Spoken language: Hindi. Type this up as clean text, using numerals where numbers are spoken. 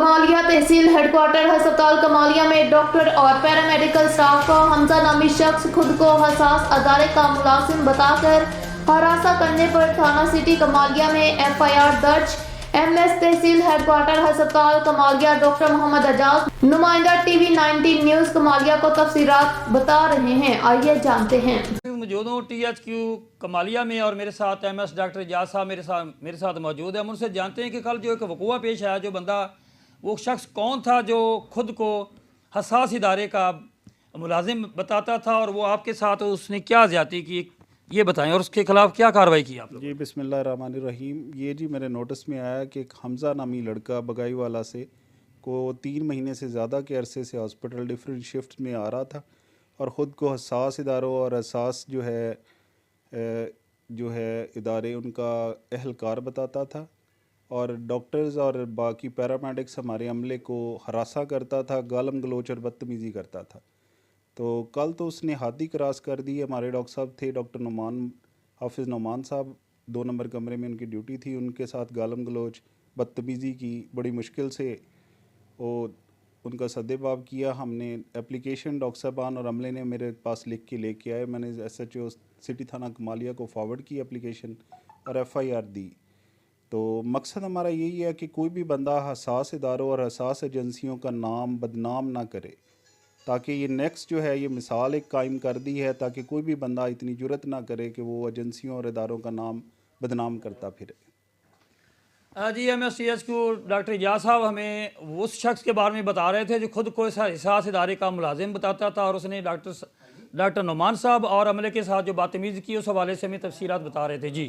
कमालिया तहसील हेडक्वार्टर अस्पताल कमालिया में डॉक्टर और पैरामेडिकल स्टाफ को हमजा नामी शख्स खुद को हसास अदारे का मुलाजिम बताकर हरासा करने पर थाना सिटी कमालिया में एफआईआर दर्ज। एमएस तहसील हेडक्वार्टर अस्पताल कमालिया डॉक्टर मोहम्मद एजाज नुमाइंदा टीवी 19 न्यूज कमालिया को तफसीरात बता रहे हैं। आइए जानते हैं। मौजूद हूँ THQ कमालिया में और मेरे साथ MS डॉक्टर एजाज साहब मेरे साथ मौजूद है। हम उनसे जानते हैं कि कल जो एक वक़ुआ पेश आया, जो बंदा वो शख्स कौन था जो खुद को हसास इदारे का मुलाजिम बताता था और वो आपके साथ उसने क्या ज़्यादती की, ये बताएं, और उसके खिलाफ क्या कार्रवाई की आप लोग? जी बिस्मिल्लाहिर्रहमानिर्रहीम। ये जी मेरे नोटिस में आया कि एक हमज़ा नामी लड़का बगाईवाला से को 3 महीने से ज़्यादा के अरसे से हॉस्पिटल डिफरेंट शिफ्ट में आ रहा था और ख़ुद को हसास इदारों और हसास जो है इदारे उनका अहलकार बताता था और डॉक्टर्स और बाकी पैरामेडिक्स हमारे अमले को हरासा करता था, गालम गलोच और बदतमीज़ी करता था। तो कल तो उसने हादी क्रॉस कर दी। हमारे डॉक्टर साहब थे, डॉक्टर नुमान हाफिज़ नुमान साहब, 2 नंबर कमरे में उनकी ड्यूटी थी। उनके साथ गालम गलोच बदतमीज़ी की, बड़ी मुश्किल से वो उनका सद्देबाब किया। हमने एप्लीकेशन डॉक्टर साहबान और अमले ने मेरे पास लिख के लेके आए। मैंने SHO सिटी थाना कमालिया को फॉरवर्ड की एप्लीकेशन और FIR दी। तो मकसद हमारा यही है कि कोई भी बंदा हसास इदारों और हसास एजेंसियों का नाम बदनाम ना करे, ताकि ये नेक्स्ट जो है ये मिसाल एक कायम कर दी है, ताकि कोई भी बंदा इतनी जुर्रत ना करे कि वो एजेंसियों और इदारों का नाम बदनाम करता फिरे। जी MS THQ डॉक्टर एजाज साहब हमें उस शख्स के बारे में बता रहे थे जो खुद को इस हसास इदारे का मुलाजिम बताता था और उसने डॉक्टर नुमान साहब और अमले के साथ जो बदतमीज़ी की, उस हवाले से हमें तफसीलात बता रहे थे। जी।